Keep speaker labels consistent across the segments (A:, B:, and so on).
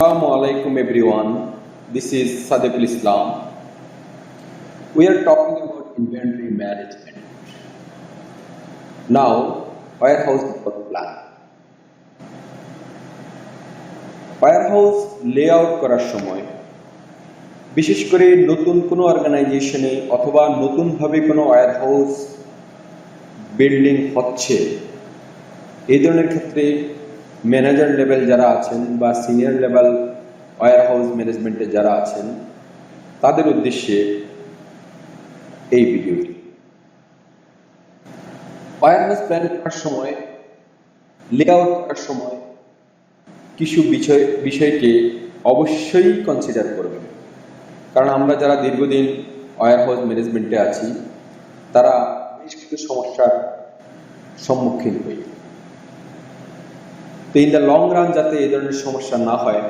A: Assalamu alaikum everyone. This is Sadequl Islam. We are talking about inventory management. Now, warehouse plan. Warehouse layout করার সময় বিশেষ করে নতুন কোনো অর্গানাইজেশনে অথবা নতুনভাবে কোনো ওয়্যারহাউস বিল্ডিং হচ্ছে এই ধরনের ক্ষেত্রে ম্যানেজার লেভেল যারা আছেন বা সিনিয়র লেভেল ওয়্যারহাউস ম্যানেজমেন্টে যারা আছেন তাদের উদ্দেশ্যে এই ভিডিওটি। ওয়্যারহাউস প্ল্যান করার সময় লেআউট করার সময় কিছু বিষয়কে অবশ্যই কনসিডার করবেন, কারণ আমরা যারা দীর্ঘদিন ওয়্যারহাউস ম্যানেজমেন্টে আছি তারা বেশ কিছু সমস্যার সম্মুখীন হই। তো ইন দ্য লং রান যাতে এই ধরনের সমস্যা না হয়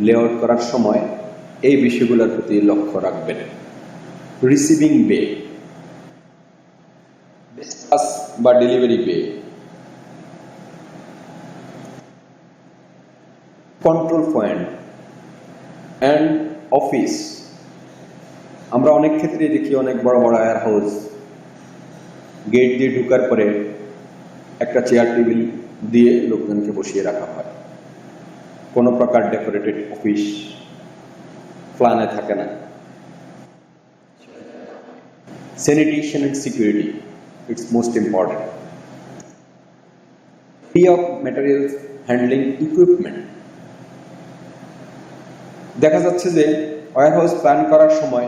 A: লেআউট করার সময় এই বিষয়গুলোর প্রতি লক্ষ্য রাখবেন। রিসিভিং বে, ডিসপাস বা ডেলিভারি বে, কন্ট্রোল পয়েন্ট অ্যান্ড অফিস। আমরা অনেক ক্ষেত্রে দেখি অনেক বড় বড় ওয়্যারহাউস গেট দিয়ে ঢুকার পরে একটা চেয়ার টেবিল দিয়ে লোকজনকে বসিয়ে রাখা হয়, কোনো প্রকার ডেকোরেটেড অফিস প্ল্যানে থাকে না। Sanitation and security, it's most important. Free of materials handling equipment. দেখা যাচ্ছে যে ওয়্যারহাউস প্ল্যান করার সময়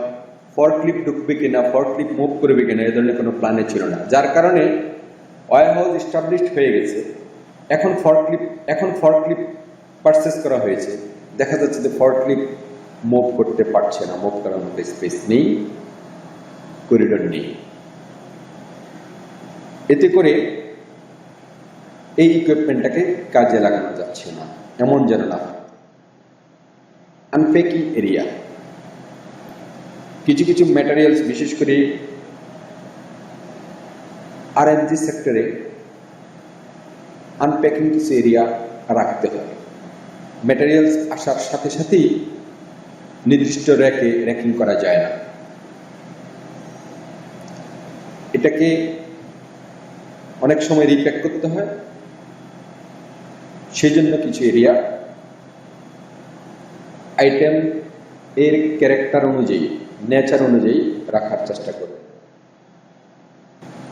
A: ফর্কলিফট ঢুকবে কিনা, ফর্কলিফট মুভ করবে কিনা এই ধরনের কোনো প্ল্যানে ছিল না, যার কারণে ওয়্যারহাউস এস্টাবলিশড হয়ে গেছে। এখন ফর্কলিফট পারচেস করা হয়েছে, দেখা যাচ্ছে যে ফর্কলিফট মুভ করতে পারছে না, মুভ করার মতো স্পেস নেই, করিডোর নেই। এতে করে এই ইকুইপমেন্টটাকে কাজে লাগানো যাচ্ছে না, এমন যেন না। আনপ্যাকিং এরিয়া, কিছু কিছু ম্যাটেরিয়ালস বিশেষ করে আরএনজি সেক্টরে আনপ্যাকিং কিছু এরিয়া রাখতে হবে। ম্যাটেরিয়ালস আসার সাথে সাথেই নির্দিষ্ট র্যাকিং করা যায় না, এটাকে অনেক সময় রিপ্যাক করতে হয়। সেই জন্য কিছু এরিয়া আইটেম এর ক্যারেক্টার অনুযায়ী, নেচার অনুযায়ী রাখার চেষ্টা করবে।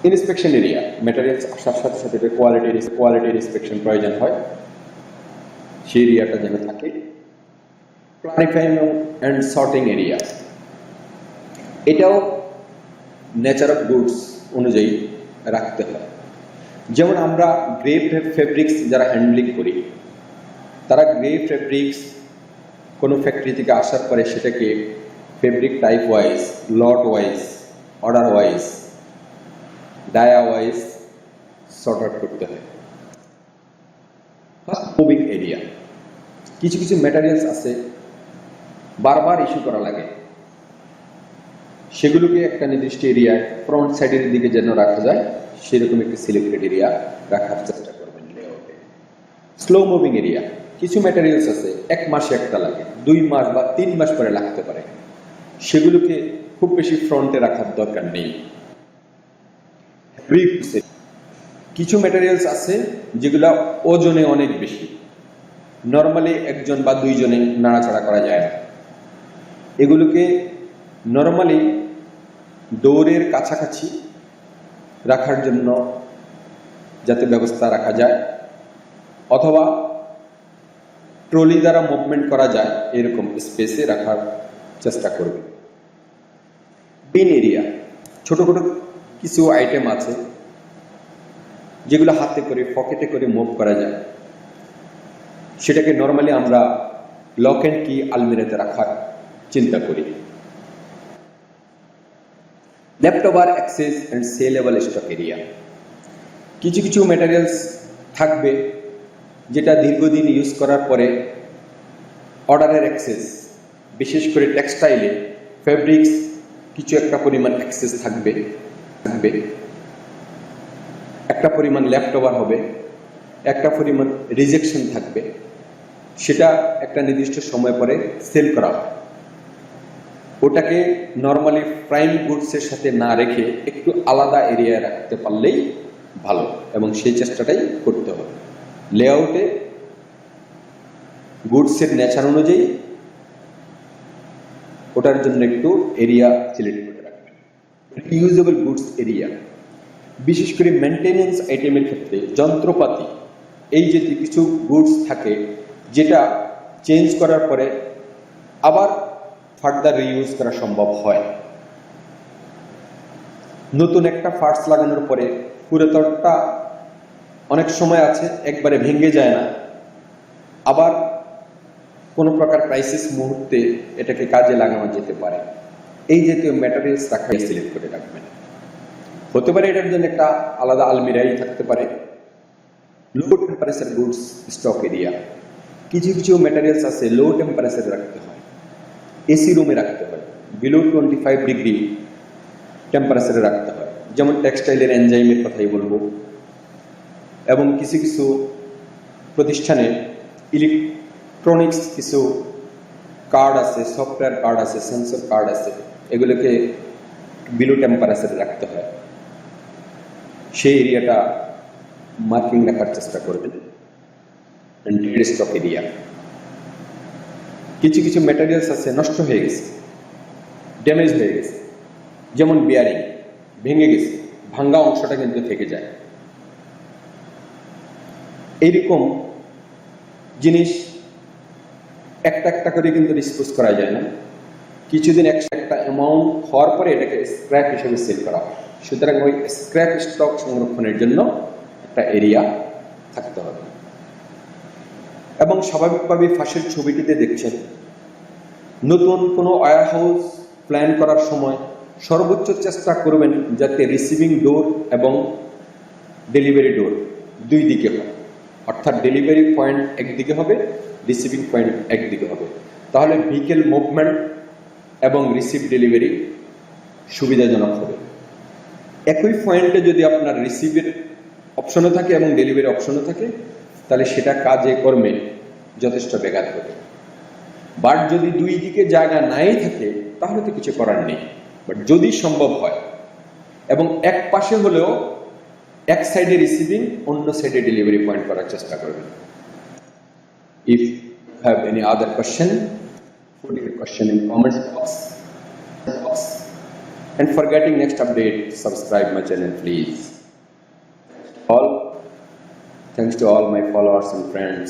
A: ইন্সপেকশন এরিয়া, ম্যাটেরিয়ালস আসার সাথে সাথে কোয়ালিটির ইন্সপেকশন প্রয়োজন হয়, সেই এরিয়াটা যেন থাকে। প্ল্যানিফাইং অ্যান্ড সর্টিং এরিয়া, এটাও নেচার অফ গুডস অনুযায়ী রাখতে হয়। যেমন আমরা গ্রে ফেব্রিক্স যারা হ্যান্ডলিং করি, তারা গ্রে ফেব্রিক্স কোনো ফ্যাক্টরি থেকে আসার পরে সেটাকে fabric type wise, lot wise, order wise, dia wise sort out করতে হয়। মুভিং এরিয়া, কিছু কিছু ম্যাটেরিয়ালস আছে বারবার ইস্যু করা লাগে, সেগুলোকে একটা নির্দিষ্ট এরিয়ায় ফ্রন্ট সাইডের দিকে যেন রাখা যায় সেরকম একটি সিলেক্টেড এরিয়া রাখার চেষ্টা করবেন লেআউটে। স্লো মুভিং এরিয়া, কিছু ম্যাটেরিয়ালস আছে 1 মাসে একটা লাগে, 2 মাস বা 3 মাস পরে লাগতে পারে, সেগুলোকে খুব বেশি ফ্রন্টে রাখার দরকার নেই। কিছু ম্যাটেরিয়ালস আছে যেগুলা ওজনে অনেক বেশি, নর্মালি 1 বা 2 জনে নাড়াচাড়া করা যায় না, এগুলোকে নর্মালি ডোরের কাছাকাছি রাখার জন্য যাতে ব্যবস্থা রাখা যায়, অথবা ট্রলি দ্বারা মুভমেন্ট করা যায় এরকম স্পেসে রাখার চেষ্টা করবে। বিন এরিয়া, ছোট ছোট কিছু আইটেম আছে যেগুলো হাতে করে পকেটে করে মুভ করা যায়, সেটাকে নর্মালি আমরা লক অ্যান্ড কি আলমিরাতে রাখার চিন্তা করি। Leftover access and saleable stock area, কিছু কিছু ম্যাটেরিয়ালস থাকবে যেটা দীর্ঘদিন ইউজ করার পরে অর্ডারের অ্যাক্সেস, বিশেষ করে টেক্সটাইলে ফেব্রিক্স কিছু একটা পরিমাণ অ্যাক্সেস থাকবে, একটা পরিমাণ লেফট ওভার হবে, একটা পরিমাণ রিজেকশন থাকবে, সেটা একটা নির্দিষ্ট সময় পরে সেল করা হয়। ওটাকে নর্মালি প্রাইম গুডসের সাথে না রেখে একটু আলাদা এরিয়ায় রাখতে পারলেই ভালো, এবং সেই চেষ্টাটাই করতে হবে। লেআউটে গুডসের নেচার অনুযায়ী ওটার জন্য একটু এরিয়া সিলেক্ট করে রাখবেন। ইউজেবল গুডস এরিয়া, বিশেষ করে মেনটেনেন্স আইটেমের ক্ষেত্রে যন্ত্রপাতি, এই যে কিছু গুডস থাকে যেটা চেঞ্জ করার পরে আবার ফার্দার রিইউজ করা সম্ভব হয়। নতুন একটা পার্টস লাগানোর পরে পুরাতনটা অনেক সময় আছে একবারে ভেঙে যায় না, আবার কোনো প্রকার ক্রাইসিস মুহূর্তে এটাকে কাজে লাগানো যেতে পারে। এই জাতীয় ম্যাটেরিয়ালস রাখা সিলেক্ট করে রাখবেন। হতে পারে এটার জন্য একটা আলাদা আলমিরাই থাকতে পারে। লো টেম্পারেচার গুডস স্টক এরিয়া, কিছু কিছু ম্যাটেরিয়ালস আছে লো টেম্পারেচারে রাখতে হয়, এসি রুমে রাখতে হয়, বিলো 25 ডিগ্রি টেম্পারেচারে রাখতে হয়। যেমন টেক্সটাইলের এনজাইমের কথাই বলবো, এবং কিছু কিছু প্রতিষ্ঠানে ইলেকট্রনিক্স কিছু কার্ড আছে, সফটওয়্যার কার্ড আছে, সেন্সর কার্ড আছে, এগুলোকে বিলো টেম্পারেচারে রাখতে হয়। সেই এরিয়াটা মার্কিং রাখার চেষ্টা করবেন। ডেড স্টক এরিয়া, কিছু কিছু ম্যাটেরিয়ালস আছে নষ্ট হয়ে গেছে, ড্যামেজ হয়ে গেছে, যেমন বিয়ারিং ভেঙে গেছে, ভাঙ্গা অংশটা কিন্তু থেকে যায়। এইরকম জিনিস একটা একটা করে কিন্তু ডিসপোজ করা যায় না, কিছুদিন একটা অ্যামাউন্ট হওয়ার পরে এটাকে স্ক্র্যাপ হিসেবে সেল করা হয়। সুতরাং ওই স্ক্র্যাপ স্টক সংরক্ষণের জন্য একটা এরিয়া থাকতে হবে। এবং স্বাভাবিকভাবে ফাঁসের ছবিটিতে দেখছেন, নতুন কোনো ওয়্যার হাউস প্ল্যান করার সময় সর্বোচ্চ চেষ্টা করবেন যাতে রিসিভিং ডোর এবং ডেলিভারি ডোর দুই দিকে হয়, অর্থাৎ ডেলিভারি পয়েন্ট একদিকে হবে, রিসিভিং পয়েন্ট একদিকে হবে। তাহলে ভেহিকেল মুভমেন্ট এবং রিসিভ ডেলিভারি সুবিধাজনক হবে। একই পয়েন্টে যদি আপনার রিসিভের অপশনও থাকে এবং ডেলিভারি অপশনও থাকে, তাহলে সেটা কাজে কর্মে যথেষ্ট ব্যাঘাত ঘটে। বাট যদি দুই দিকে জায়গা নাই থাকে তাহলে তো কিছু করার নেই। বাট যদি সম্ভব হয় এবং এক পাশে হলেও এক সাইডে রিসিভিং, অন্য সাইডে ডেলিভারি পয়েন্ট করার চেষ্টা করবেন। If you have any other question, put your question in comments box. And for getting next update, subscribe my channel please. Thanks to all my followers and friends.